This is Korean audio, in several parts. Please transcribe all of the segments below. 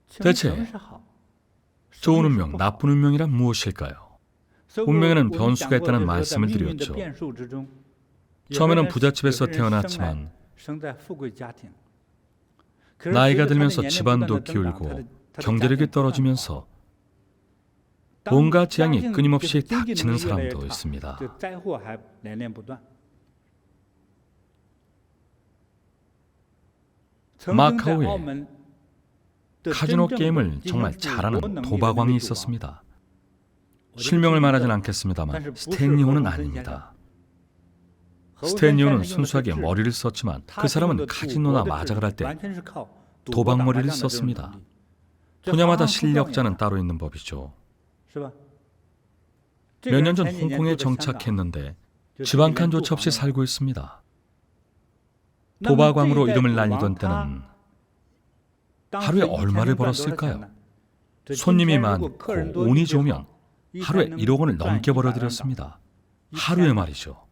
대체 좋은 운명, 나쁜 운명이란 무엇일까요? 운명에는 변수가 있다는 말씀을 드렸죠. 처음에는 부잣집에서 태어났지만 나이가 들면서 집안도 기울고 경제력이 떨어지면서 온갖 재앙이 끊임없이 닥치는 사람도 있습니다. 마카오에 카지노 게임을 정말 잘하는 도박왕이 있었습니다. 실명을 말하진 않겠습니다.만 스탠리오는 아닙니다. 스탠리오는 순수하게 머리를 썼지만 그 사람은 카지노나 마작을 할 때 도박머리를 썼습니다. 분야마다 실력자는 따로 있는 법이죠. 몇 년 전 홍콩에 정착했는데 집 한 칸조차 없이 살고 있습니다. 도박왕으로 이름을 날리던 때는 하루에 얼마를 벌었을까요? 손님이 많고 운이 좋으면 하루에 1억 원을 넘게 벌어들였습니다. 하루에 말이죠.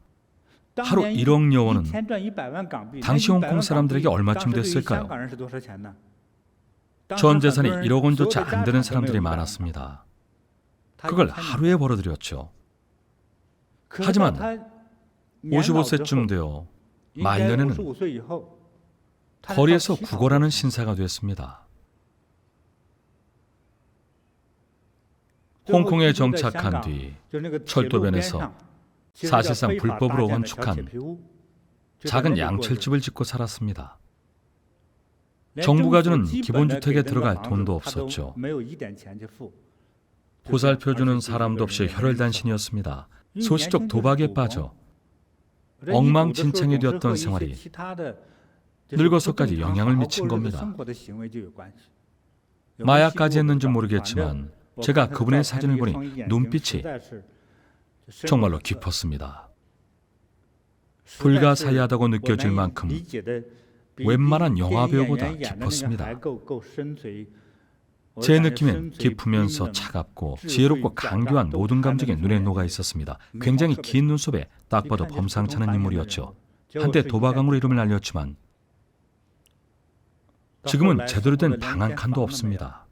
하루 1억 여원은 당시 홍콩 사람들에게 얼마쯤 됐을까요? 전 재산이 1억 원조차 안 되는 사람들이 많았습니다. 그걸 하루에 벌어들였죠. 하지만 55세쯤 되어 말년에는 거리에서 구걸하는 신사가 됐습니다. 홍콩에 정착한 뒤 철도변에서 사실상 불법으로 건축한 작은 양철집을 짓고 살았습니다. 정부가 주는 기본주택에 들어갈 돈도 없었죠. 보살펴주는 사람도 없이 혈혈단신이었습니다. 소시적 도박에 빠져 엉망진창이 되었던 생활이 늙어서까지 영향을 미친 겁니다. 마약까지 했는지 모르겠지만 제가 그분의 사진을 보니 눈빛이 정말로 깊었습니다. 불가사의하다고 느껴질 만큼 웬만한 영화배우보다 깊었습니다. 제 느낌엔 깊으면서 차갑고 지혜롭고 강교한 모든 감정이 눈에 녹아 있었습니다. 굉장히 긴 눈썹에 딱 봐도 범상찮은 인물이었죠. 한때 도박왕으로 이름을 알렸지만 지금은 제대로 된 방 한 칸도 없습니다.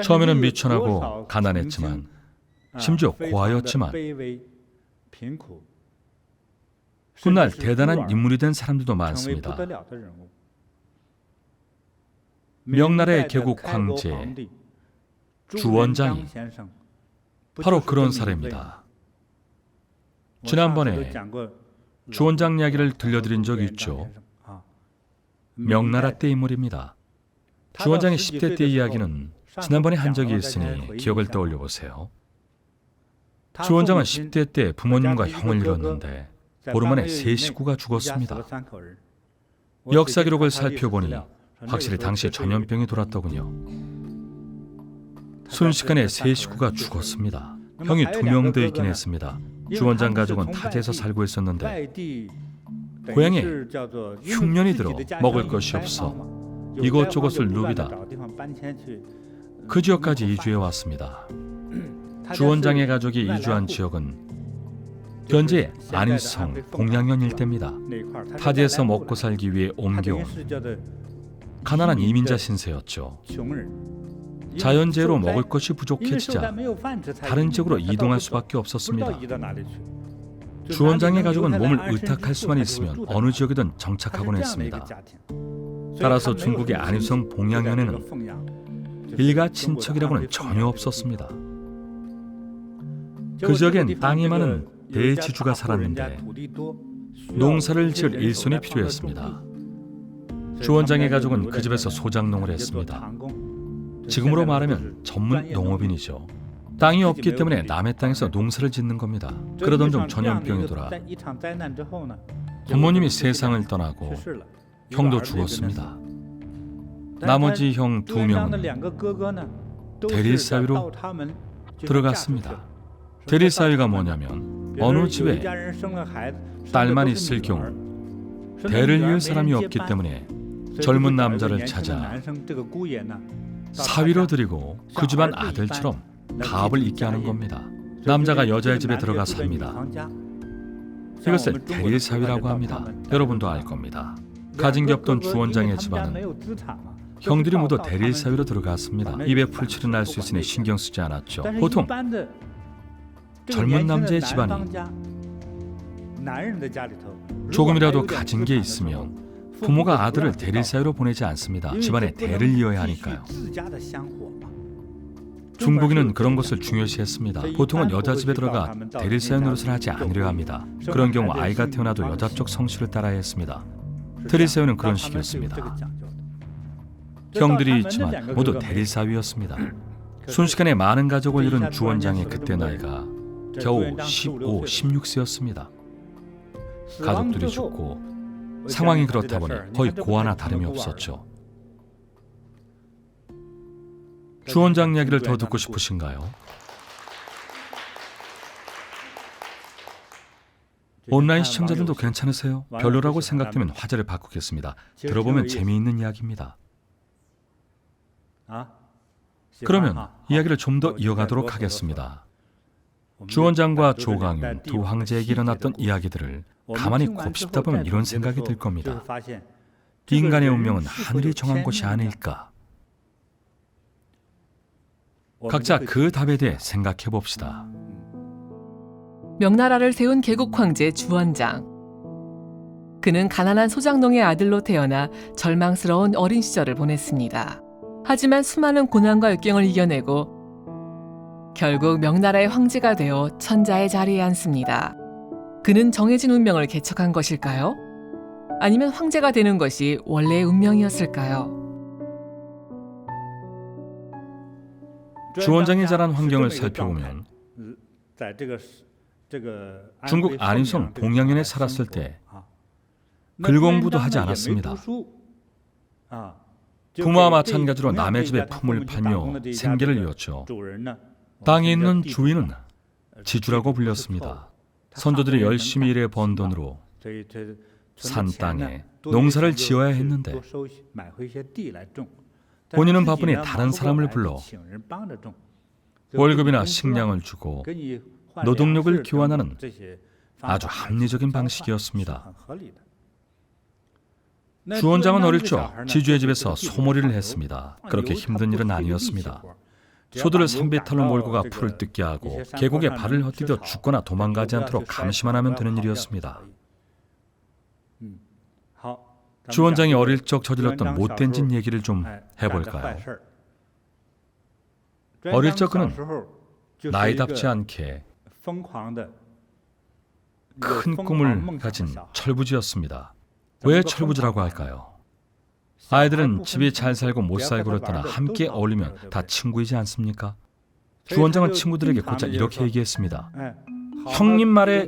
처음에는 미천하고 가난했지만 심지어 고아였지만 훗날 대단한 인물이 된 사람들도 많습니다. 명나라의 개국 황제 주원장이 바로 그런 사례입니다. 지난번에 주원장 이야기를 들려드린 적이 있죠. 명나라 때 인물입니다. 주원장의 10대 때 이야기는 지난번에 한 적이 있으니 기억을 떠올려 보세요. 주원장은 10대 때 부모님과 형을 잃었는데 보름 만에 세 식구가 죽었습니다. 역사 기록을 살펴보니 확실히 당시에 전염병이 돌았더군요. 순식간에 세 식구가 죽었습니다. 형이 2명 더 있긴 했습니다. 주원장 가족은 타지에서 살고 있었는데 고향에 흉년이 들어 먹을 것이 없어 이곳저곳을 누비다 그 지역까지 이주해 왔습니다. 주원장의 가족이 이주한 지역은 현재 안일성, 봉양현 일대입니다. 타지에서 먹고 살기 위해 옮겨온 가난한 이민자 신세였죠. 자연재해로 먹을 것이 부족해지자 다른 지역으로 이동할 수밖에 없었습니다. 주원장의 가족은 몸을 의탁할 수만 있으면 어느 지역이든 정착하곤 했습니다. 따라서 중국의 안일성, 봉양현에는 일가 친척이라고는 전혀 없었습니다. 그 지역엔 땅이 많은 대지주가 살았는데 농사를 지을 일손이 필요했습니다. 주원장의 가족은 그 집에서 소작농을 했습니다. 지금으로 말하면 전문 농업인이죠. 땅이 없기 때문에 남의 땅에서 농사를 짓는 겁니다. 그러던 중 전염병이 돌아 부모님이 세상을 떠나고 형도 죽었습니다. 나머지 형 2명은 대리사위로 들어갔습니다. 대리사위가 뭐냐면 어느 집에 딸만 있을 경우 대를 이을 사람이 없기 때문에 젊은 남자를 찾아 사위로 들이고 그 집안 아들처럼 가업을 잇게 하는 겁니다. 남자가 여자의 집에 들어가 삽니다. 이것을 대리사위라고 합니다. 여러분도 알 겁니다. 가진 게 없던 주원장의 집안은 형들이 모두 대릴 사위로 들어갔습니다. 입에 풀칠이 날 수 있으니 신경 쓰지 않았죠. 보통 젊은 남자의 집안이 조금이라도 가진 게 있으면 부모가 아들을 대릴 사위로 보내지 않습니다. 집안의 대를 이어야 하니까요. 중국인은 그런 것을 중요시했습니다. 보통은 여자 집에 들어가 대릴 사위 노릇을 하지 않으려 합니다. 그런 경우 아이가 태어나도 여자 쪽 성씨를 따라야 했습니다. 대릴 사위는 그런 식이었습니다. 형들이 있지만 모두 대릴 사위였습니다. 순식간에 많은 가족을 이룬 주원장의 그때 나이가 겨우 15, 16세였습니다. 가족들이 죽고 상황이 그렇다 보니 거의 고아나 다름이 없었죠. 주원장 이야기를 더 듣고 싶으신가요? 온라인 시청자들도 괜찮으세요? 별로라고 생각되면 화제를 바꾸겠습니다. 들어보면 재미있는 이야기입니다. 그러면 이야기를 좀 더 이어가도록 하겠습니다. 주원장과 조강윤 두 황제에게 일어났던 이야기들을 가만히 곱씹다 보면 이런 생각이 들 겁니다. 인간의 운명은 하늘이 정한 것이 아닐까? 각자 그 답에 대해 생각해 봅시다. 명나라를 세운 개국 황제 주원장. 그는 가난한 소장농의 아들로 태어나 절망스러운 어린 시절을 보냈습니다. 하지만 수많은 고난과 역경을 이겨내고 결국 명나라의 황제가 되어 천자의 자리에 앉습니다. 그는 정해진 운명을 개척한 것일까요? 아니면 황제가 되는 것이 원래의 운명이었을까요? 주원장이 자란 환경을 살펴보면 중국 안희성 동양현에 살았을 때 글공부도 하지 않았습니다. 부모와 마찬가지로 남의 집에 품을 팔며 생계를 이었죠. 땅에 있는 주인은 지주라고 불렸습니다. 선조들이 열심히 일해 번 돈으로 산 땅에 농사를 지어야 했는데 본인은 바쁘니 다른 사람을 불러 월급이나 식량을 주고 노동력을 교환하는 아주 합리적인 방식이었습니다. 주원장은 어릴 적 지주의 집에서 소몰이를 했습니다. 그렇게 힘든 일은 아니었습니다. 소들을 산비탈로 몰고 가 풀을 뜯게 하고 계곡에 발을 헛디뎌 죽거나 도망가지 않도록 감시만 하면 되는 일이었습니다. 주원장이 어릴 적 저질렀던 못된 짓 얘기를 좀 해볼까요? 어릴 적 그는 나이답지 않게 큰 꿈을 가진 철부지였습니다. 왜 철부지라고 할까요? 아이들은 집이 잘 살고 못 살고 그렇다나 함께 어울리면 다 친구이지 않습니까? 주원장은 친구들에게 곧잘 이렇게 얘기했습니다. 형님 말에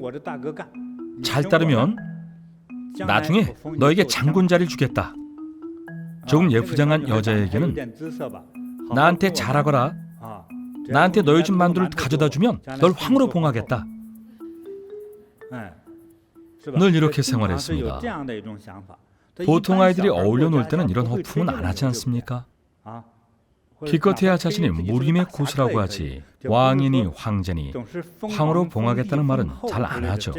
잘 따르면 나중에 너에게 장군 자리를 주겠다. 조금 예쁘장한 여자에게는 나한테 잘하거라. 나한테 너희 집 만두를 가져다 주면 널 황으로 봉하겠다. 늘 이렇게 생활했습니다. 보통 아이들이 어울려 놀 때는 이런 허풍은 안 하지 않습니까? 기껏해야 자신이 무림의 고수라고 하지 왕이니 황제니 황으로 봉하겠다는 말은 잘 안 하죠.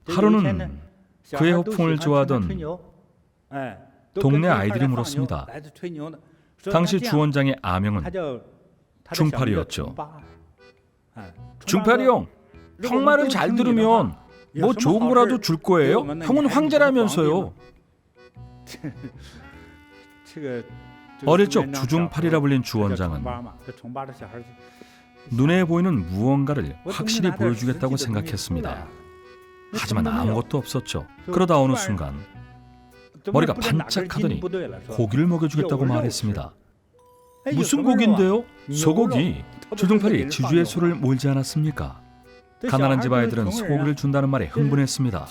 하루는 그의 허풍을 좋아하던 동네 아이들이 물었습니다. 당시 주원장의 아명은 중팔이였죠. 중팔이 형, 형 말을 잘 들으면 뭐 좋은 거라도 줄 거예요? 형은 황제라면서요. 어릴 적 주중팔이라 불린 주원장은 눈에 보이는 무언가를 확실히 보여주겠다고 생각했습니다. 하지만 아무것도 없었죠. 그러다 어느 순간 머리가 반짝하더니 고기를 먹여주겠다고 말했습니다. 무슨 고기인데요? 소고기. 주중팔이 지주의 소를 몰지 않았습니까? 가난한 집 아이들은 소고기를 준다는 말에 흥분했습니다.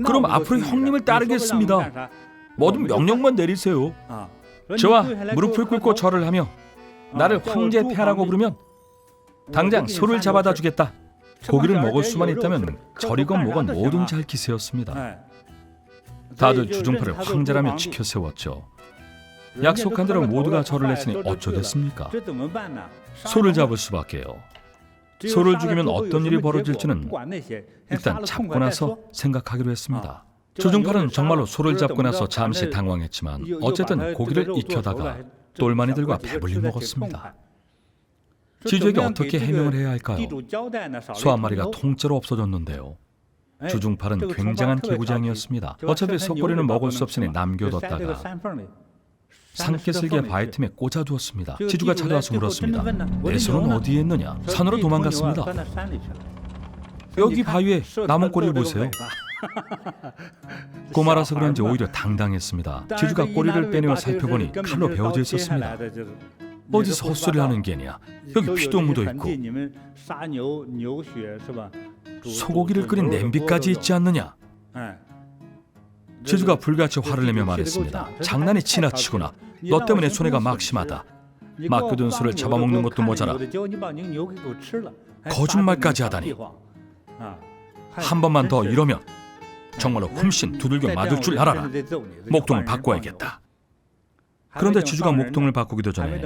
그럼 앞으로 형님을 따르겠습니다. 뭐든 명령만 내리세요. 저와 무릎을 꿇고 절을 하며 나를 황제 폐하라고 부르면 당장 소를 잡아다 주겠다. 고기를 먹을 수만 있다면 절이건 뭐건 모든 잘 기세였습니다. 다들 주중팔을 황제라며 지켜 세웠죠. 약속한 대로 모두가 절을 했으니 어쩌겠습니까? 소를 잡을 수밖에요. 소를 죽이면 어떤 일이 벌어질지는 일단 잡고 나서 생각하기로 했습니다. 주중팔은 정말로 소를 잡고 나서 잠시 당황했지만 어쨌든 고기를 익혀다가 똘마니들과 배불리 먹었습니다. 지주에게 어떻게 해명을 해야 할까요? 소 한 마리가 통째로 없어졌는데요. 주중팔은 굉장한 개구장이었습니다. 어차피 속꼬리는 먹을 수 없으니 남겨뒀다가 산깨슬개 바위 틈에 꽂아두었습니다. 지주가 찾아와서 물었습니다. 내 소는 어디에 있느냐? 산으로 도망갔습니다. 여기 바위에 남은 꼬리를 보세요. 꼬마라서 그런지 오히려 당당했습니다. 지주가 꼬리를 빼내어 살펴보니 칼로 베어져 있었습니다. 어디서 헛소리를 하는 게냐? 여기 피도 묻어 있고 소고기를 끓인 냄비까지 있지 않느냐? 지주가 불같이 화를 내며 말했습니다. 장난이 지나치구나. 너 때문에 손해가 막심하다. 맡겨둔 소를 잡아먹는 것도 모자라 거짓말까지 하다니. 한 번만 더 이러면 정말로 훔신 두들겨 맞을 줄 알아라. 목동을 바꿔야겠다. 그런데 지주가 목동을 바꾸기도 전에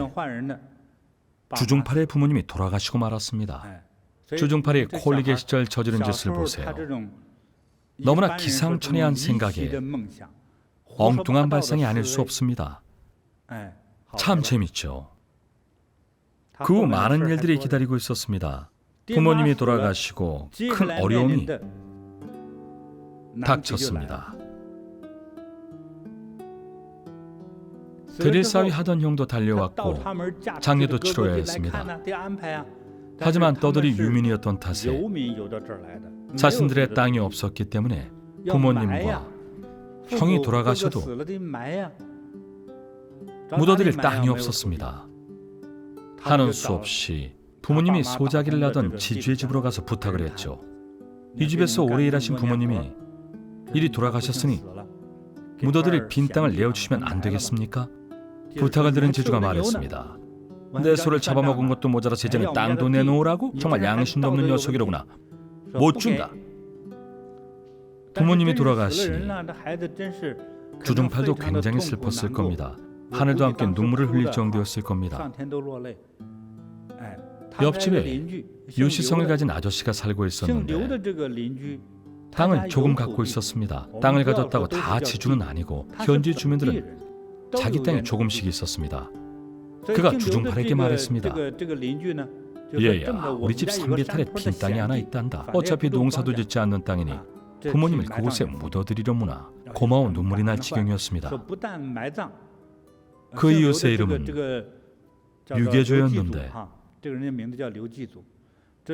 주중팔의 부모님이 돌아가시고 말았습니다. 주중팔이 콜리게 시절 저지른 짓을 보세요. 너무나 기상천외한 생각에 엉뚱한 발상이 아닐 수 없습니다. 참 재밌죠. 그 후 많은 일들이 기다리고 있었습니다. 부모님이 돌아가시고 큰 어려움이 닥쳤습니다. 대릴사위 하던 형도 달려왔고 장례도 치러야 했습니다. 하지만 떠들이 유민이었던 탓에 자신들의 땅이 없었기 때문에 부모님과 형이 돌아가셔도 묻어드릴 땅이 없었습니다. 하는 수 없이 부모님이 소자기를 하던 지주의 집으로 가서 부탁을 했죠. 이 집에서 오래 일하신 부모님이 이리 돌아가셨으니 묻어드릴 빈 땅을 내어주시면 안 되겠습니까? 부탁을 들은 지주가 말했습니다. 내 소를 잡아먹은 것도 모자라 이제는 땅도 내놓으라고? 정말 양심도 없는 녀석이로구나. 못 준다. 부모님이 돌아가시니 주중팔도 굉장히 슬펐을 겁니다. 하늘도 함께 눈물을 흘릴 정도였을 겁니다. 옆집에 유시성을 가진 아저씨가 살고 있었는데 땅을 조금 갖고 있었습니다. 땅을 가졌다고 다 지주는 아니고 현지 주민들은 자기 땅에 조금씩 있었습니다. 그가 주중팔에게 말했습니다. 얘야, 우리 집 산비탈에 빈 땅이 하나 있단다. 어차피 농사도 짓지 않는 땅이니 부모님을 그곳에 묻어드리려무나. 고마운 눈물이 날 지경이었습니다. 그 이웃의 이름은 유계조였는데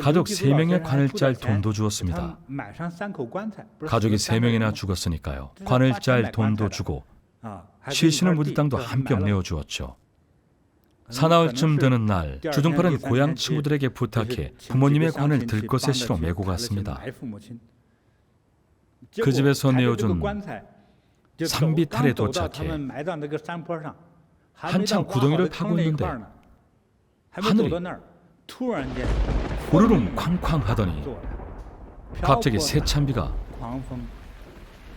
가족 3명의 관을 짤 돈도 주었습니다. 가족이 3명이나 죽었으니까요. 관을 짤 돈도 주고 시신을 묻을 땅도 한 뼘 내어주었죠. 사나흘쯤 되는 날 주중팔은 고향 친구들에게 부탁해 부모님의 관을 들것에 실어 메고 갔습니다. 그 집에서 내어준 산비탈에 도착해 한창 구덩이를 파고 있는데 하늘이 우르릉 쾅쾅 하더니 갑자기 세찬비가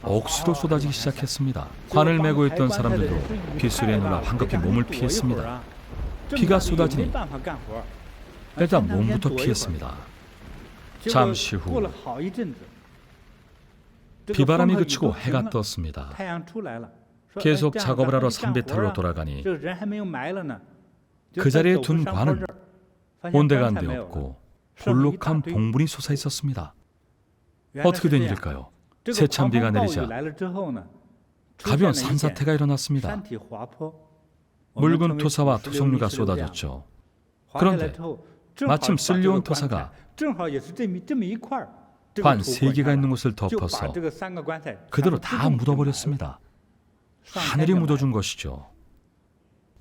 억수로 쏟아지기 시작했습니다. 관을 메고 있던 사람들도 빗소리에 놀라 황급히 몸을 피했습니다. 비가 쏟아지니 일단 몸부터 피했습니다. 잠시 후 비바람이 그치고 해가 떴습니다. 계속 작업을 하러 산비탈로 돌아가니 그 자리에 둔 관은 온데간데 없고 볼록한 봉분이 솟아 있었습니다. 어떻게 된 일일까요? 세찬 비가 내리자 가벼운 산사태가 일어났습니다. 묽은 토사와 토성류가 쏟아졌죠. 그런데 마침 쓸려온 토사가 관 3개가 있는 곳을 덮어서 그대로 다 묻어버렸습니다. 하늘이 묻어준 것이죠.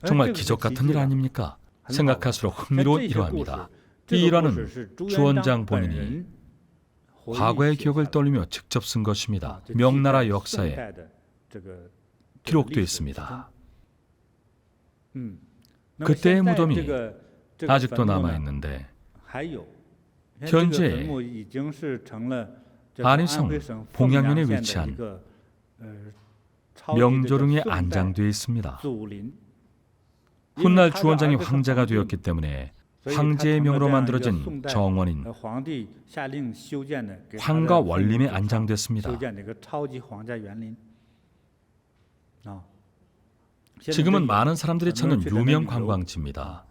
정말 기적 같은 일 아닙니까? 생각할수록 흥미로운 일화입니다. 이 일화는 주원장 본인이 과거의 기억을 떠올리며 직접 쓴 것입니다. 명나라 역사에 기록되어 있습니다. 그때의 무덤이 아직도 남아있는데 현재 안희성 봉양면에 위치한 명조릉에 안장되어 있습니다. 훗날 주원장이 황제가 되었기 때문에 황제의 명으로 만들어진 정원인 황가 원림에 안장됐습니다. 지금은 많은 사람들이 찾는 유명 관광지입니다.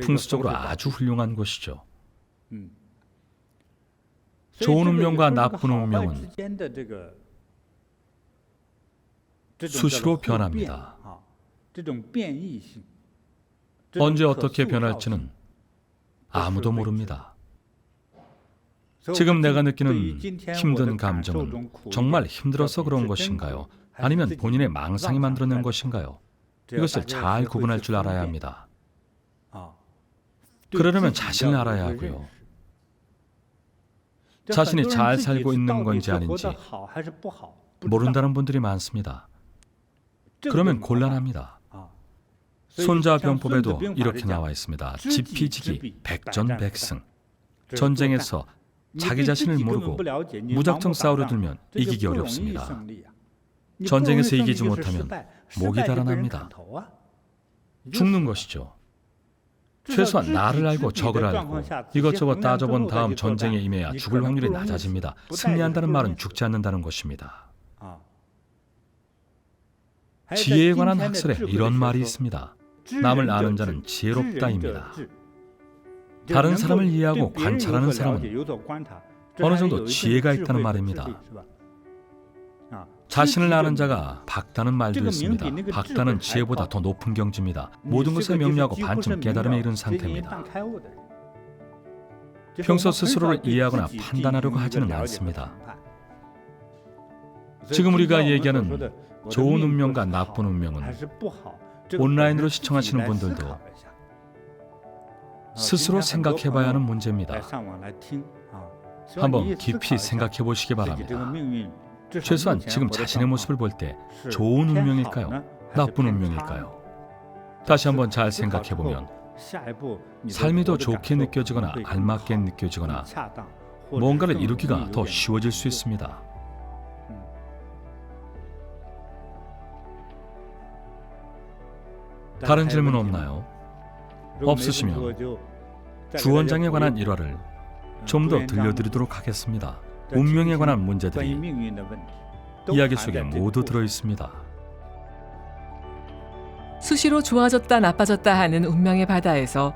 풍수적으로 아주 훌륭한 곳이죠. 좋은 운명과 나쁜 운명은 수시로 변합니다. 언제 어떻게 변할지는 아무도 모릅니다. 지금 내가 느끼는 힘든 감정은 정말 힘들어서 그런 것인가요? 아니면 본인의 망상이 만들어낸 것인가요? 이것을 잘 구분할 줄 알아야 합니다. 그러려면 자신을 알아야 하고요. 자신이 잘 살고 있는 건지 아닌지 모른다는 분들이 많습니다. 그러면 곤란합니다. 손자병법에도 이렇게 나와 있습니다. 지피지기, 백전백승. 전쟁에서 자기 자신을 모르고 무작정 싸우려 들면 이기기 어렵습니다. 전쟁에서 이기지 못하면 목이 달아납니다. 죽는 것이죠. 최소한 나를 알고 적을 알고 이것저것 따져본 다음 전쟁에 임해야 죽을 확률이 낮아집니다. 승리한다는 말은 죽지 않는다는 것입니다. 지혜에 관한 학설에 이런 말이 있습니다. 남을 아는 자는 지혜롭다입니다. 다른 사람을 이해하고 관찰하는 사람은 어느 정도 지혜가 있다는 말입니다. 자신을 아는 자가 박다는 말도 있습니다. 박다는 지혜보다 더 높은 경지입니다. 모든 것을 명료하고 반쯤 깨달음에 이른 상태입니다. 평소 스스로를 이해하거나 판단하려고 하지는 않습니다. 지금 우리가 얘기하는 좋은 운명과 나쁜 운명은 온라인으로 시청하시는 분들도 스스로 생각해봐야 하는 문제입니다. 한번 깊이 생각해 보시기 바랍니다. 최소한 지금 자신의 모습을 볼 때 좋은 운명일까요? 나쁜 운명일까요? 다시 한번 잘 생각해 보면 삶이 더 좋게 느껴지거나 알맞게 느껴지거나 뭔가를 이루기가 더 쉬워질 수 있습니다. 다른 질문 없나요? 없으시면 주원장에 관한 일화를 좀 더 들려드리도록 하겠습니다. 운명에 관한 문제들이 이야기 속에 모두 들어있습니다. 수시로 좋아졌다 나빠졌다 하는 운명의 바다에서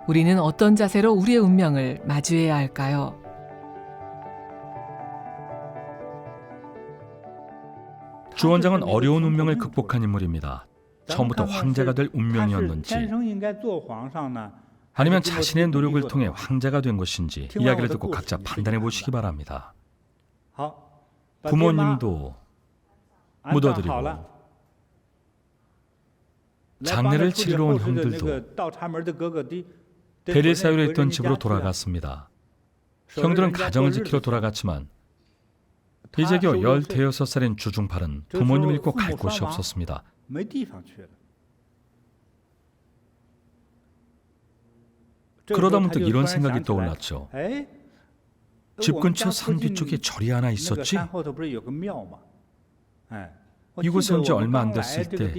우리는 어떤 자세로 우리의 운명을 마주해야 할까요? 주원장은 어려운 운명을 극복한 인물입니다. 처음부터 황제가 될 운명이었는지 아니면 자신의 노력을 통해 황제가 된 것인지 이야기를 듣고 각자 판단해 보시기 바랍니다. 부모님도 묻어드리고 장례를 치르러 온 형들도 베레사유로 있던 집으로 돌아갔습니다. 형들은 가정을 지키러 돌아갔지만 이제 겨우 15살인 주중팔은 부모님을 잃고 갈 곳이 없었습니다. 그러다 문득 이런 생각이 떠올랐죠. 집 근처 산 뒤쪽에 절이 하나 있었지? 이곳에 온 지 얼마 안 됐을 때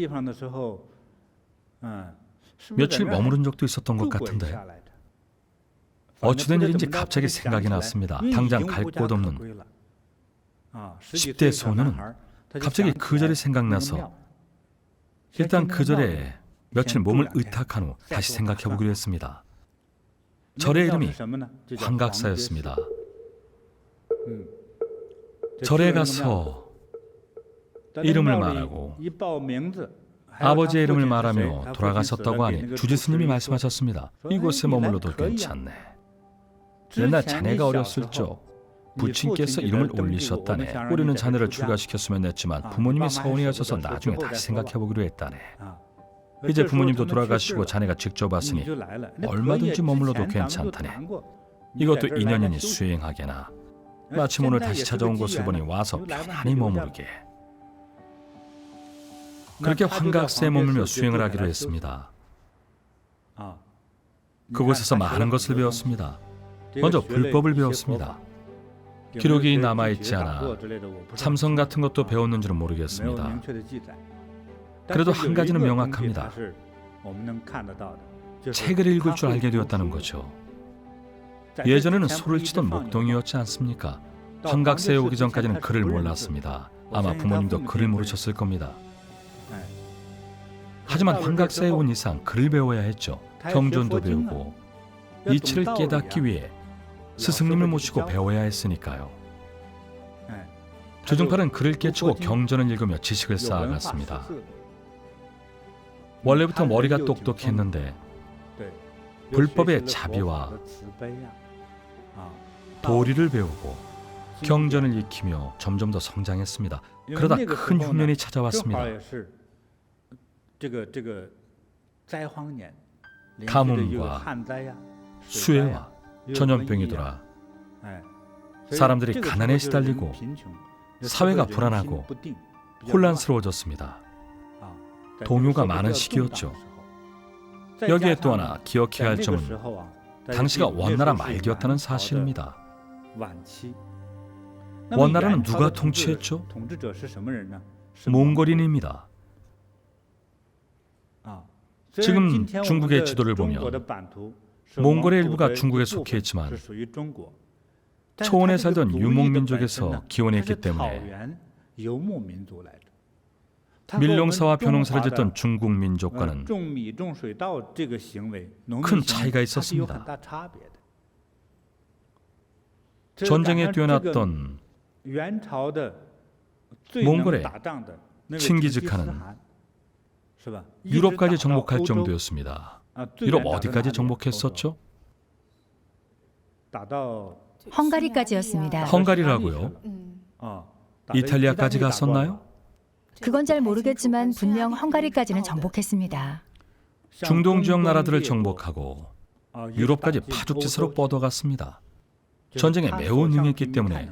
며칠 머무른 적도 있었던 것 같은데 어찌된 일인지 갑자기 생각이 났습니다. 당장 갈 곳 없는 10대 소녀는 갑자기 그 절이 생각나서 일단 그 절에 며칠 몸을 의탁한 후 다시 생각해보기로 했습니다. 절의 이름이 황각사였습니다. 절에 가서 이름을 말하고 아버지의 이름을 말하며 돌아가셨다고 하니 주지스님이 말씀하셨습니다. 이곳에 머물러도 괜찮네. 옛날 자네가 어렸을 적 부친께서 이름을 올리셨다네. 우리는 자네를 출가시켰으면 했지만 부모님이 서운해하셔서 나중에 다시 생각해보기로 했다네. 이제 부모님도 돌아가시고 자네가 직접 왔으니 얼마든지 머물러도 괜찮다네. 이것도 인연이니 수행하게나. 마침 오늘 다시 찾아온 곳을 보니 와서 편안히 머무르게. 그렇게 황각사에 머물며 수행을 하기로 했습니다. 그곳에서 많은 것을 배웠습니다. 먼저 불법을 배웠습니다. 기록이 남아있지 않아 참선 같은 것도 배웠는지는 모르겠습니다. 그래도 한 가지는 명확합니다. 책을 읽을 줄 알게 되었다는 거죠. 예전에는 소를 치던 목동이었지 않습니까? 환각세에 오기 전까지는 글을 몰랐습니다. 아마 부모님도 글을 모르셨을 겁니다. 하지만 환각세에 온 이상 글을 배워야 했죠. 경전도 배우고 이치를 깨닫기 위해 스승님을 모시고 배워야 했으니까요. 조정팔은 글을 깨치고 경전을 읽으며 지식을 쌓아갔습니다. 원래부터 머리가 똑똑했는데 불법의 자비와 도리를 배우고 경전을 익히며 점점 더 성장했습니다. 그러다 큰 흉년이 찾아왔습니다. 가뭄과 수해와 전염병이 돌아 사람들이 가난에 시달리고 사회가 불안하고 혼란스러워졌습니다. 동요가 많은 시기였죠. 여기에 또 하나 기억해야 할 점은 당시가 원나라 말기였다는 사실입니다. 원나라는 누가 통치했죠? 몽골인입니다. 지금 중국의 지도를 보면 몽골의 일부가 중국에 속해 있지만 초원에 살던 유목민족에서 기원했기 때문에 밀농사와 벼농사를 짓던 중국 민족과는 큰 차이가 있었습니다. 전쟁에 뛰어났던 몽골의 칭기즈칸은 유럽까지 정복할 정도였습니다. 유럽 어디까지 정복했었죠? 헝가리까지였습니다. 헝가리라고요? 이탈리아까지 갔었나요? 그건 잘 모르겠지만 분명 헝가리까지는 정복했습니다. 중동 지역 나라들을 정복하고 유럽까지 파죽지세로 뻗어갔습니다. 전쟁에 매우 능했기 때문에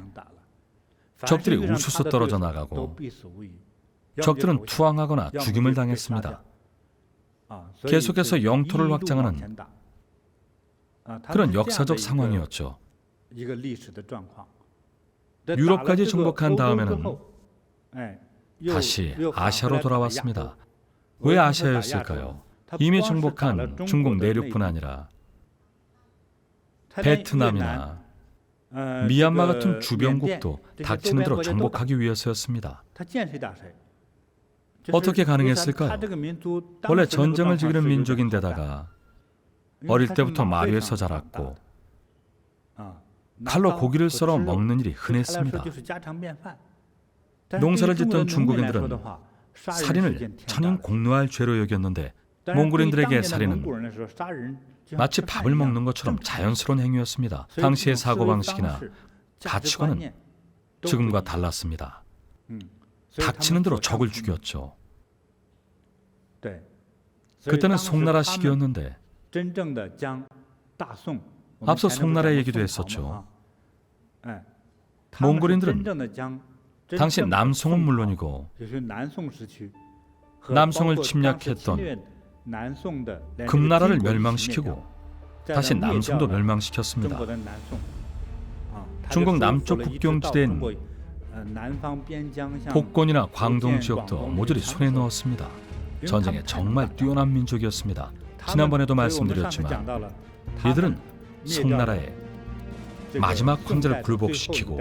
적들이 우수수 떨어져 나가고 적들은 투항하거나 죽임을 당했습니다. 계속해서 영토를 확장하는 그런 역사적 상황이었죠. 유럽까지 정복한 다음에는 다시 아시아로 돌아왔습니다. 왜 아시아였을까요? 이미 정복한 중국 내륙뿐 아니라 베트남이나 미얀마 같은 주변국도 닥치는 대로 정복하기 위해서였습니다. 어떻게 가능했을까요? 원래 전쟁을 즐기는 민족인데다가 어릴 때부터 마루에서 자랐고 칼로 고기를 썰어 먹는 일이 흔했습니다. 농사를 짓던 중국인들은 살인을 천인 공노할 죄로 여겼는데 몽골인들에게 살인은 마치 밥을 먹는 것처럼 자연스러운 행위였습니다. 당시의 사고방식이나 가치관은 지금과 달랐습니다. 닥치는 대로 적을 죽였죠. 그때는 송나라 시기였는데 앞서 송나라 얘기도 했었죠. 몽골인들은 당시 남송은 물론이고 남송을 침략했던 금나라를 멸망시키고 다시 남송도 멸망시켰습니다. 중국 남쪽 국경지대인 복곤이나 광동 지역도 모조리 손에 넣었습니다. 전쟁에 정말 뛰어난 민족이었습니다. 지난번에도 말씀드렸지만 이들은 송나라의 마지막 황제를 굴복시키고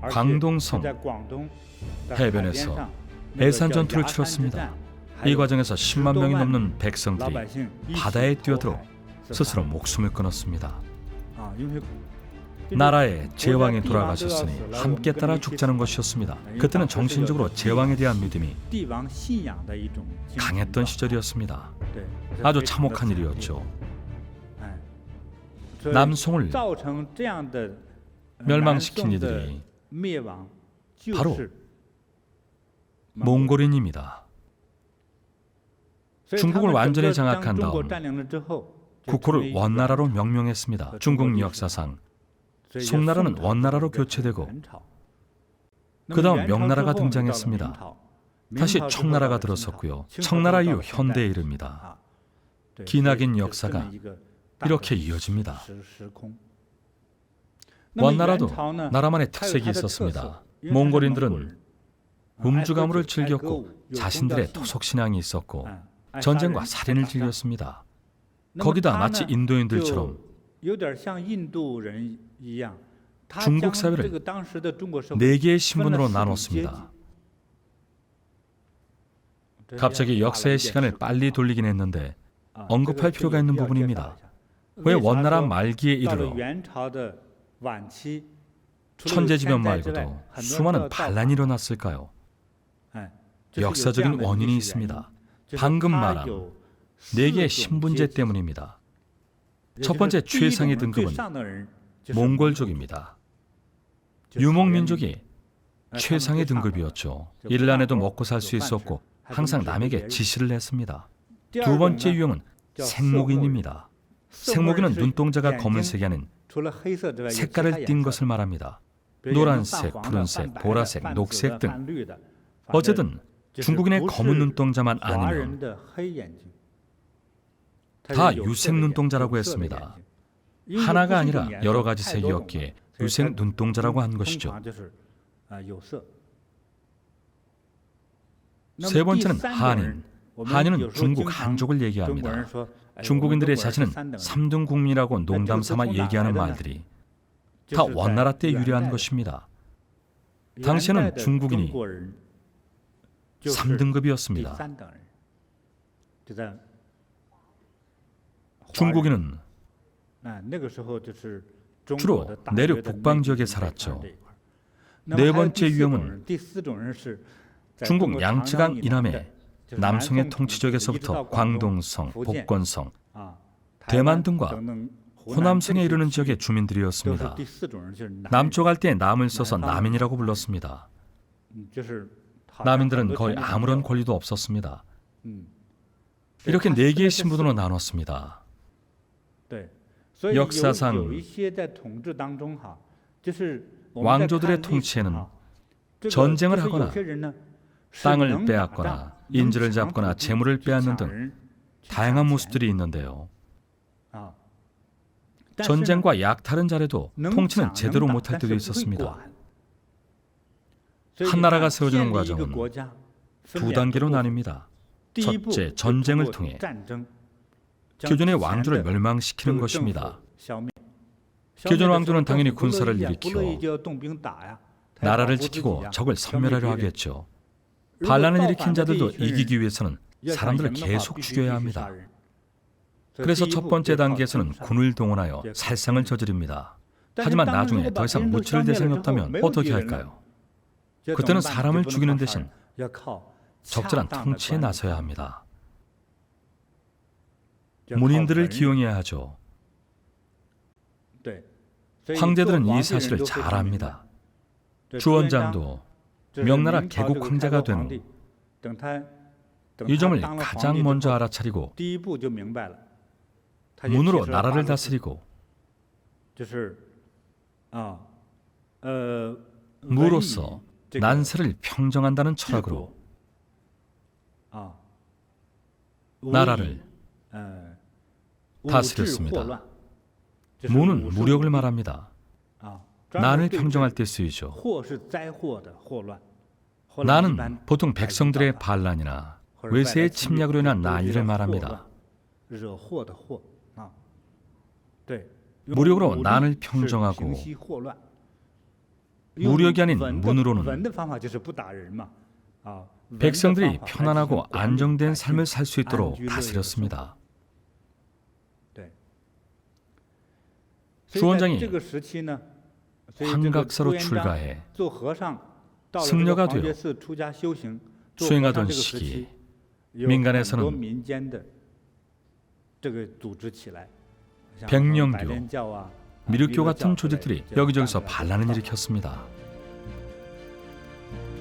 광동성 해변에서 애산 전투를 치렀습니다. 이 과정에서 10만 명이 넘는 백성들이 바다에 뛰어들어 스스로 목숨을 끊었습니다. 나라의 제왕이 돌아가셨으니 함께 따라 죽자는 것이었습니다. 그때는 정신적으로 제왕에 대한 믿음이 강했던 시절이었습니다. 아주 참혹한 일이었죠. 남송을 멸망시킨 이들이 바로 몽골인입니다. 중국을 완전히 장악한 다음 국호를 원나라로 명명했습니다. 중국 역사상 송나라는 원나라로 교체되고 그 다음 명나라가 등장했습니다. 다시 청나라가 들어섰고요. 청나라 이후 현대에 이릅니다. 기나긴 역사가 이렇게 이어집니다. 원나라도 나라만의 특색이 있었습니다. 몽골인들은 음주 가무를 즐겼고 자신들의 토속 신앙이 있었고 전쟁과 살인을 즐겼습니다. 거기다 마치 인도인들처럼 중국 사회를 4개의 신분으로 나눴습니다. 갑자기 역사의 시간을 빨리 돌리긴 했는데 언급할 필요가 있는 부분입니다. 왜 원나라 말기에 이르러 천재지변 말고도 수많은 반란이 일어났을까요? 역사적인 원인이 있습니다. 방금 말한 4개의 신분제 때문입니다. 첫 번째 최상의 등급은 몽골족입니다. 유목민족이 최상의 등급이었죠. 일 안 해도 먹고 살 수 있었고 항상 남에게 지시를 했습니다. 두 번째 유형은 생목인입니다. 생목인은 눈동자가 검은색이 아닌 색깔을 띤 것을 말합니다. 노란색, 푸른색, 보라색, 녹색 등 어쨌든 중국인의 검은 눈동자만 아니면 다 유색 눈동자라고 했습니다. 하나가 아니라 여러 가지 색이었기에 유색 눈동자라고 한 것이죠. 세 번째는 한인. 한인은 중국 한족을 얘기합니다. 중국인들의 자신은 3등 국민이라고 농담 삼아 얘기하는 말들이 다 원나라 때 유래한 것입니다. 당시에는 중국인이 3등급이었습니다. 중국인은 주로 내륙 북방 지역에 살았죠. 네 번째 유형은 중국 양쯔강 이남의 남성의 통치 지역에서부터 광동성, 복건성, 대만 등과 호남성에 이르는 지역의 주민들이었습니다. 남쪽 할대에 남을 써서 남인이라고 불렀습니다. 남인들은 거의 아무런 권리도 없었습니다. 이렇게 4개의 신분으로 나눴습니다. 역사상 왕조들의 통치에는 전쟁을 하거나 땅을 빼앗거나 인질을 잡거나 재물을 빼앗는 등 다양한 모습들이 있는데요. 전쟁과 약탈은 잘해도 통치는 제대로 못할 때도 있었습니다. 한 나라가 세워지는 과정은 2단계로 나뉩니다. 첫째, 전쟁을 통해 기존의 왕조를 멸망시키는 것입니다. 기존 왕조는 당연히 군사를 일으켜 나라를 지키고 적을 섬멸하려 하겠죠. 반란을 일으킨 자들도 이기기 위해서는 사람들을 계속 죽여야 합니다. 그래서 첫 번째 단계에서는 군을 동원하여 살상을 저지릅니다. 하지만 나중에 더 이상 무찌를 대상이 없다면 어떻게 할까요? 그때는 사람을 죽이는 대신 적절한 통치에 나서야 합니다. 문인들을 기용해야 하죠. 황제들은 이 사실을 잘 압니다. 주원장도 명나라 개국 황제가 된 후 이 점을 가장 먼저 알아차리고 문으로 나라를 다스리고 무로서 난세를 평정한다는 철학으로 나라를 다스렸습니다. 무는 무력을 말합니다. 난을 평정할 때 쓰이죠. 난은 보통 백성들의 반란이나 외세의 침략으로 인한 난리를 말합니다. 무력으로 난을 평정하고 무력이 아닌 문으로는 백성들이 편안하고 안정된 삶을 살 수 있도록 다스렸습니다. 주원장이 환각사로 출가해 승려가 되어 수행하던 시기 민간에서는 백령교, 미륵교 같은 조직들이 여기저기서 반란을 일으켰습니다.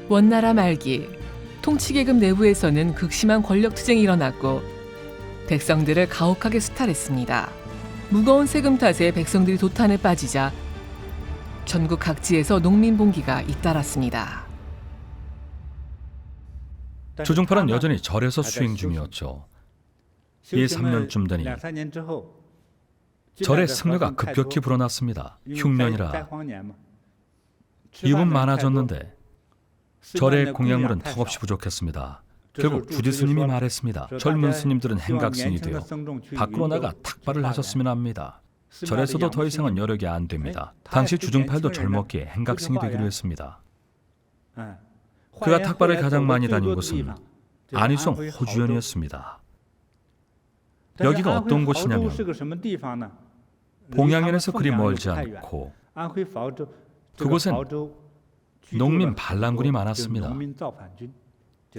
원나라 말기 통치계급 내부에서는 극심한 권력투쟁이 일어났고 백성들을 가혹하게 수탈했습니다. 무거운 세금 탓에 백성들이 도탄에 빠지자 전국 각지에서 농민봉기가 잇따랐습니다. 조정팔은 여전히 절에서 수행 중이었죠. 2-3년쯤 되니 절의 승려가 급격히 불어났습니다. 흉년이라 입은 많아졌는데 절의 공약물은 턱없이 부족했습니다. 결국 주지 스님이 말했습니다. 젊은 스님들은 행각승이 되어 밖으로 나가 탁발을 하셨으면 합니다. 절에서도 더 이상은 여력이 안 됩니다. 당시 주중팔도 젊었기에 행각승이 되기로 했습니다. 그가 탁발을 가장 많이 다닌 곳은 안희성 호주연이었습니다. 여기가 어떤 곳이냐면 봉양현에서 그리 멀지 않고 그곳엔 농민 반란군이 많았습니다.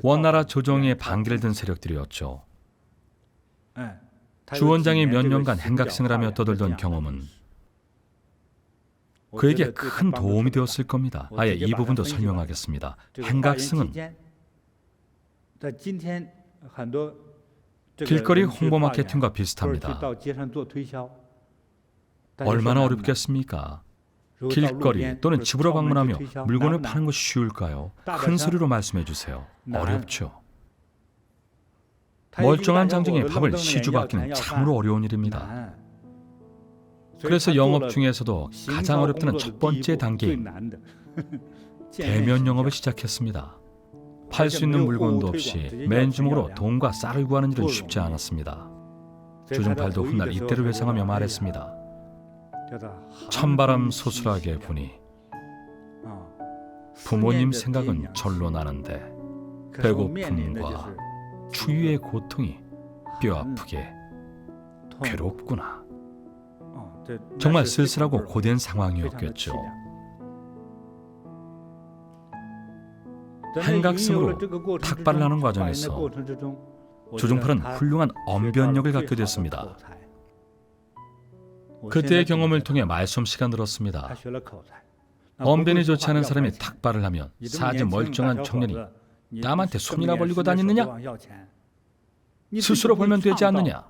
원나라 조정에 반기를 든 세력들이었죠. 주원장이 몇 년간 행각승을 하며 떠들던 경험은 그에게 큰 도움이 되었을 겁니다. 아예 이 부분도 설명하겠습니다. 행각승은 길거리 홍보 마케팅과 비슷합니다. 얼마나 어렵겠습니까? 길거리 또는 집으로 방문하며 물건을 파는 것이 쉬울까요? 큰 소리로 말씀해 주세요. 어렵죠. 멀쩡한 장정에 밥을 시주받기는 참으로 어려운 일입니다. 그래서 영업 중에서도 가장 어렵다는 첫 번째 단계인 대면 영업을 시작했습니다. 팔 수 있는 물건도 없이 맨주먹으로 돈과 쌀을 구하는 일은 쉽지 않았습니다. 주중팔도 훗날 이때를 회상하며 말했습니다. 찬바람 소슬하게 부니 부모님 생각은 절로 나는데 배고픔과 추위의 고통이 뼈아프게 괴롭구나. 정말 쓸쓸하고 고된 상황이었겠죠. 행각승으로 탁발을 하는 과정에서 주중팔은 훌륭한 언변력을 갖게 됐습니다. 그때의 경험을 통해 말솜씨가 늘었습니다. 언변이 좋지 않은 사람이 탁발을 하면 사지 멀쩡한 청년이 남한테 손이나 벌리고 다니느냐? 스스로 벌면 되지 않느냐?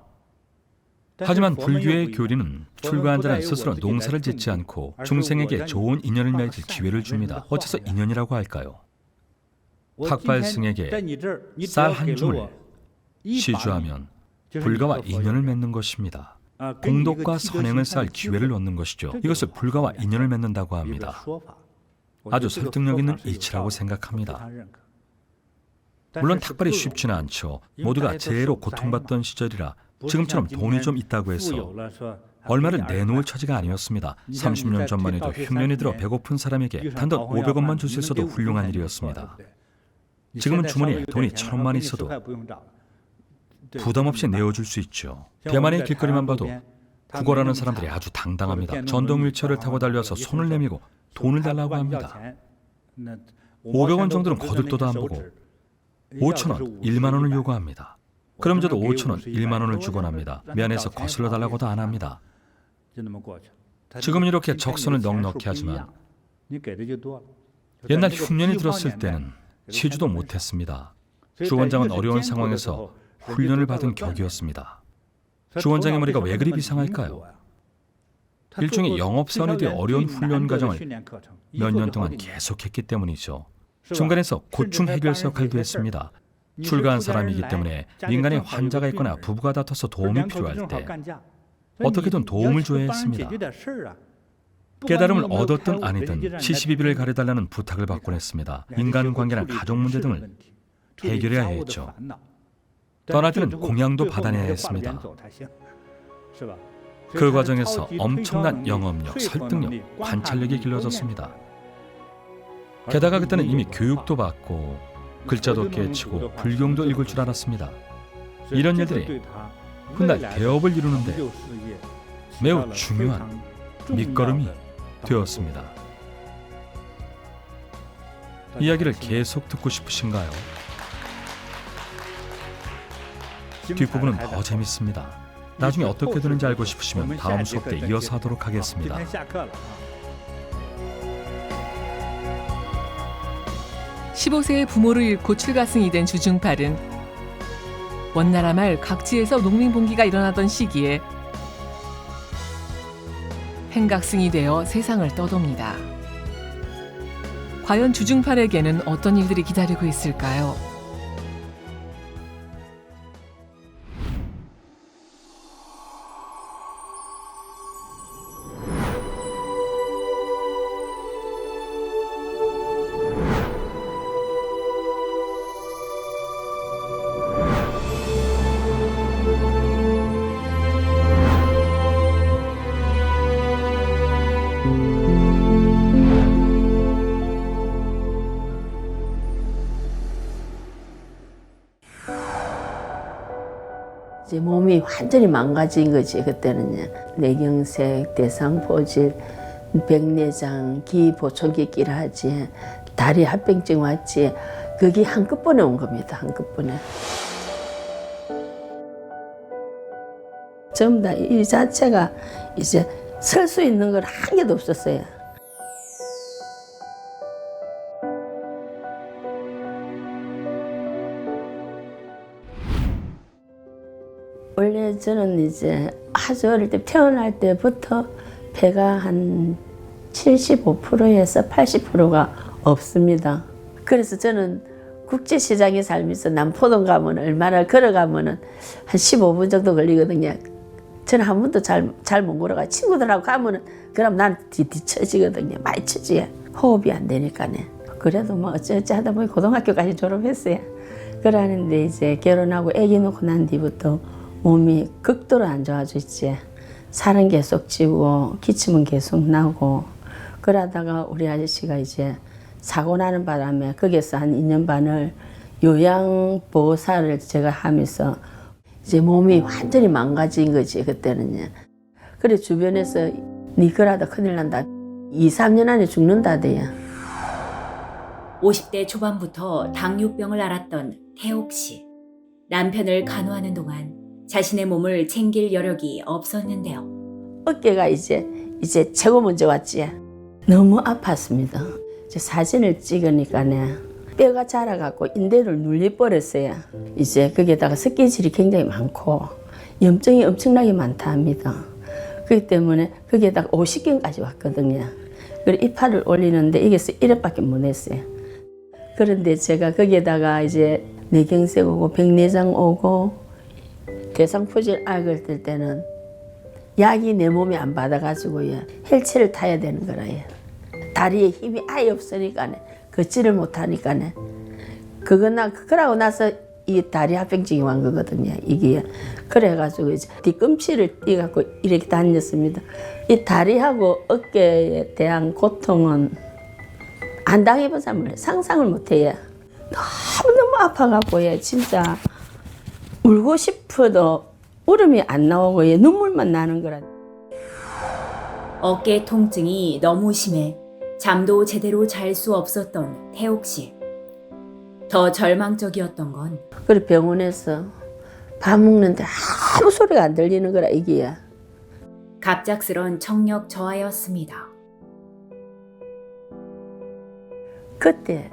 하지만 불교의 교리는 출가한 자는 스스로 농사를 짓지 않고 중생에게 좋은 인연을 맺을 기회를 줍니다. 어째서 인연이라고 할까요? 탁발승에게 쌀 한 줌을 시주하면 불가와 인연을 맺는 것입니다. 공덕과 선행을 쌓을 기회를 얻는 것이죠. 이것을 불가와 인연을 맺는다고 합니다. 아주 설득력 있는 이치라고 생각합니다. 물론 탁발이 쉽지는 않죠. 모두가 재해로 고통받던 시절이라 지금처럼 돈이 좀 있다고 해서 얼마를 내놓을 처지가 아니었습니다. 30년 전만 해도 흉년이 들어 배고픈 사람에게 단돈 500원만 줄 수 있어도 훌륭한 일이었습니다. 지금은 주머니에 돈이 1,000원만 있어도 부담 없이 내어줄 수 있죠. 대만의 길거리만 봐도 구걸하는 사람들이 아주 당당합니다. 전동 휠체어를 타고 달려와서 손을 내밀고 돈을 달라고 합니다. 500원 정도는 거들떠도 안 보고 5,000원, 1만 원을 요구합니다. 그럼 저도 5,000원, 1만 원을 주곤 합니다. 미안해서 거슬러 달라고도 안 합니다. 지금은 이렇게 적선을 넉넉히 하지만 옛날 흉년이 들었을 때는 시주도 못했습니다. 주원장은 어려운 상황에서 훈련을 받은 격이었습니다. 주원장의 머리가 왜 그리 비상할까요? 일종의 영업사원에 대해 어려운 훈련 과정을 몇 년 동안 계속했기 때문이죠. 중간에서 고충 해결사 역할도 했습니다. 출가한 사람이기 때문에 민간에 환자가 있거나 부부가 다퉈서 도움이 필요할 때 어떻게든 도움을 줘야 했습니다. 깨달음을 얻었든 아니든 시시비비를 가려달라는 부탁을 받곤 했습니다. 인간관계나 가족 문제 등을 해결해야 했죠. 떠날 때는 공양도 받아내야 했습니다. 그 과정에서 엄청난 영업력, 설득력, 관찰력이 길러졌습니다. 게다가 그때는 이미 교육도 받고 글자도 깨치고 불경도 읽을 줄 알았습니다. 이런 일들이 훗날 대업을 이루는데 매우 중요한 밑거름이 되었습니다. 이야기를 계속 듣고 싶으신가요? 뒷부분은 더 재밌습니다. 나중에 어떻게 되는지 알고 싶으시면 다음 수업 때 이어서 하도록 하겠습니다. 15세의 부모를 잃고 출가승이 된 주중팔은 원나라 말 각지에서 농민봉기가 일어나던 시기에 행각승이 되어 세상을 떠돕니다. 과연 주중팔에게는 어떤 일들이 기다리고 있을까요? 이제 몸이 완전히 망가진 거지. 그때는요. 뇌경색, 대상포질, 백내장, 기보초기끼라 하지, 다리 합병증 왔지. 그게 한꺼번에 온 겁니다. 한꺼번에. 전부 다 이 자체가 이제 설 수 있는 걸 한 개도 없었어요. 원래 저는 이제 아주 어릴 때 태어날 때부터 배가 한 75%에서 80%가 없습니다. 그래서 저는 국제시장에 살면서 남포동 가면 얼마나 걸어가면은 한 15분 정도 걸리거든요. 저는 한 번도 잘 못 걸어가. 친구들하고 가면은 그럼 난 뒤처지거든요. 많이 처지. 호흡이 안 되니까네. 그래도 뭐 어찌어찌 하다 보니 고등학교까지 졸업했어요. 그러는데 이제 결혼하고 아기 놓고 난 뒤부터 몸이 극도로 안 좋아졌지. 살은 계속 찌고 기침은 계속 나고 그러다가 우리 아저씨가 이제 사고 나는 바람에 거기서 한 2년 반을 요양보호사를 제가 하면서 이제 몸이 완전히 망가진 거지. 그때는요. 그래 주변에서 니 그러다 큰일 난다. 2, 3년 안에 죽는다대요. 50대 초반부터 당뇨병을 앓았던 태옥 씨. 남편을 간호하는 동안 자신의 몸을 챙길 여력이 없었는데요. 어깨가 이제 최고 먼저 왔지. 너무 아팠습니다. 이제 사진을 찍으니까네 뼈가 자라갖고 인대를 눌려버렸어요. 이제 거기에다가 습기질이 굉장히 많고 염증이 엄청나게 많다 합니다. 그렇기 때문에 거기에다가 50견까지 왔거든요. 그리고 이파를 올리는데 이게서 1회밖에 못 했어요. 그런데 제가 거기에다가 이제 뇌경색 오고 백내장 오고 대상포질 앓을 때는 약이 내 몸에 안 받아가지고요. 헬체를 타야 되는 거라요. 다리에 힘이 아예 없으니까 걷지를 못하니까 그러고 나서 이 다리 합병증이 온 거거든요. 이게 그래가지고 이제 뒤꿈치를 띄갖고 이렇게 다녔습니다. 이 다리하고 어깨에 대한 고통은 안 당해본 사람은 상상을 못해요. 너무 아파갖고 진짜 울고 싶어도 울음이 안 나오고 눈물만 나는 거라. 어깨 통증이 너무 심해 잠도 제대로 잘 수 없었던 태옥 씨. 더 절망적이었던 건 그래 병원에서 밥 먹는데 아무 소리가 안 들리는 거라 이게. 갑작스런 청력 저하였습니다. 그때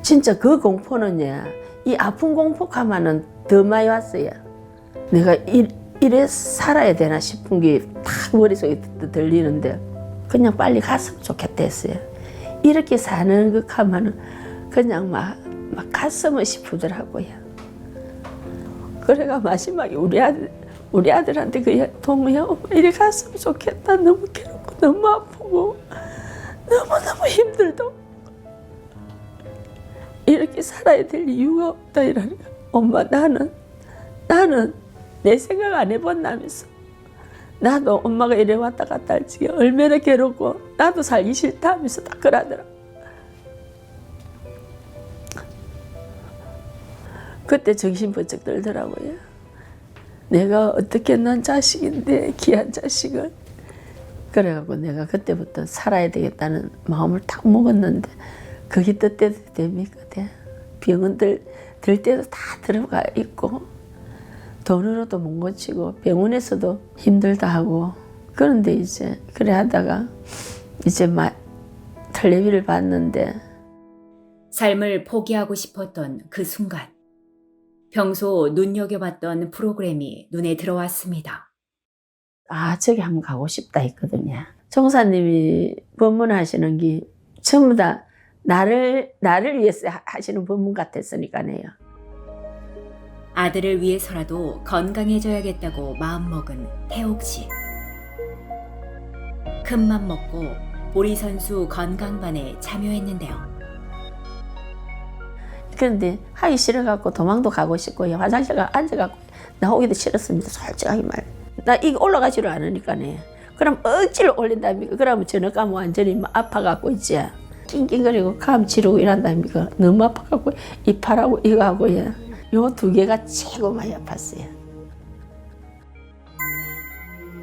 진짜 그 공포는요. 이 아픈 공포가만은 더 많이 왔어요. 내가 이래 살아야 되나 싶은 게 딱 머릿속에 들리는데 그냥 빨리 갔으면 좋겠다 했어요. 이렇게 사는 것 하면은 그냥 막 갔으면 싶더라고요. 그래가 마지막에 우리 아들한테 그 동무야 엄마 이래 갔으면 좋겠다. 너무 괴롭고 너무 아프고 너무너무 힘들다. 이렇게 살아야 될 이유가 없다 이러니까 엄마 나는 내 생각 안 해본다면서 나도 엄마가 이래 왔다 갔다 할 적에 얼마나 괴롭고 나도 살기 싫다 하면서 딱 그러더라. 그때 정신 번쩍 들더라고요. 내가 어떻게 난 자식인데 귀한 자식을. 그래갖고 내가 그때부터 살아야 되겠다는 마음을 딱 먹었는데 그게 뜻대로 됩니까? 병원 들 때도 다 들어가 있고 돈으로도 못 고치고 병원에서도 힘들다 하고 그런데 이제 그래 하다가 이제 막 텔레비를 봤는데 삶을 포기하고 싶었던 그 순간 평소 눈여겨봤던 프로그램이 눈에 들어왔습니다. 아 저기 한번 가고 싶다 했거든요. 종사님이 법문하시는 게 전부 다 나를 위해서 하시는 법문 같았으니까요. 아들을 위해서라도 건강해져야겠다고 마음먹은 태옥 씨. 큰맘 먹고 보리 선수 건강반에 참여했는데요. 그런데 하기 싫어갖고 도망도 가고 싶고요. 화장실 가 앉아갖고 나오기도 싫었습니다. 솔직하게 말. 나 이거 올라가지를 않으니까네. 그럼 억지로 올린다니까. 그러면 저녁 가면 완전히 아파갖고 있지. 낑낑거리고 감 지르고 이란다니까. 너무 아파갖고 이파라고 이거 하고요. 요 두 개가 최고 많이 아팠어요.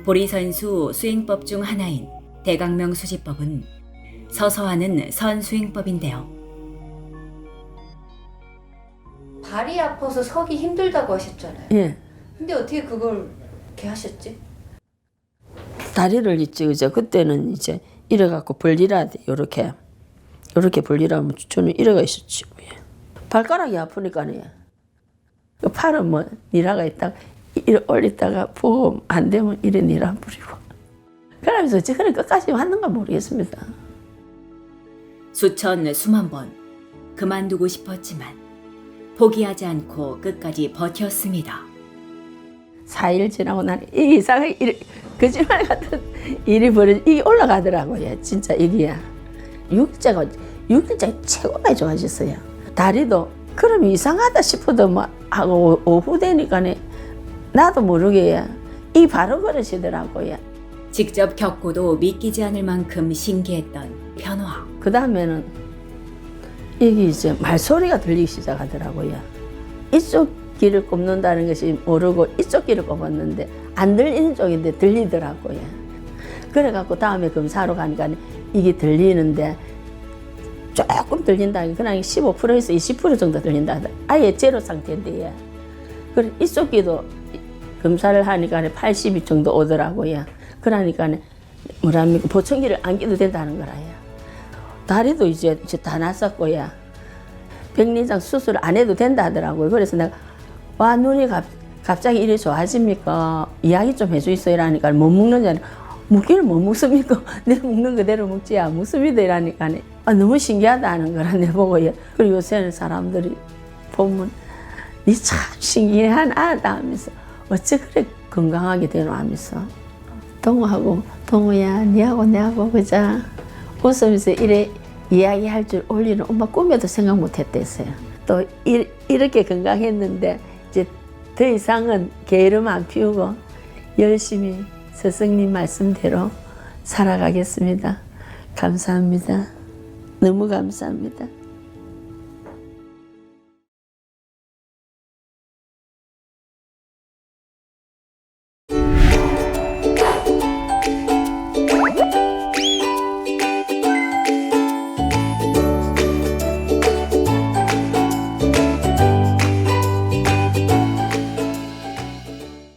보리선수 수행법 중 하나인 대강명 수지법은 서서 하는 선수행법인데요. 발이 아파서 서기 힘들다고 하셨잖아요. 예. 근데 어떻게 그걸 이렇게 하셨지? 다리를 이제 그때는 이제 이래갖고 벌리라 돼. 요렇게 벌리라면 저는 이래가 있었지. 예. 발가락이 아프니까요. 그 팔은 뭐 니라가 있다가 이래 올리다가 보고 안 되면 이래 니라 부리고. 그러면서 저거는 끝까지 왔는가 모르겠습니다. 수천 수만 번 그만두고 싶었지만 포기하지 않고 끝까지 버텼습니다. 4일 지나고 나니 이 이상하게 거짓말 같은 일이 이게 올라가더라고요. 진짜 이게야. 6일째 최고 많이 좋아졌어요. 다리도 그럼 이상하다 싶어도 뭐 하고 오후 되니까 나도 모르게 이 바로 걸으시더라고요. 직접 겪고도 믿기지 않을 만큼 신기했던 변화. 그 다음에는 이게 이제 말소리가 들리기 시작하더라고요. 이쪽 길을 꼽는다는 것이 모르고 이쪽 길을 꼽았는데 안 들리는 쪽인데 들리더라고요. 그래갖고 다음에 검사하러 가니까 이게 들리는데 조금 들린다. 그냥 15%에서 20% 정도 들린다. 아예 제로 상태인데. 그래 이쪽 귀도 검사를 하니까 80이 정도 오더라고요. 그러니까 뭐랍니까 보청기를 안 끼도 된다는 거라요. 다리도 이제 다 났었고요. 백내장 수술 안 해도 된다 하더라고요. 그래서 내가 와 눈이 갑자기 이리 좋아집니까? 이야기 좀 해주세요 이러니까 못 먹느냐. 먹기를 못 먹습니까? 내가 먹는 그대로 먹지 안 먹습니다 이러니까 너무 신기하다는 거라 내보고요. 그리고 요새는 사람들이 보면 니 참 신기한 아다 하면서 어째 그래 건강하게 되노 하면서 동호하고 동호야 니하고 내하고 그자 웃으면서 이래 이야기할 줄 올리는 엄마 꿈에도 생각 못 했댔어요. 또 이렇게 건강했는데 이제 더 이상은 게으름 안 피우고 열심히 스승님 말씀대로 살아가겠습니다. 감사합니다. 너무 감사합니다.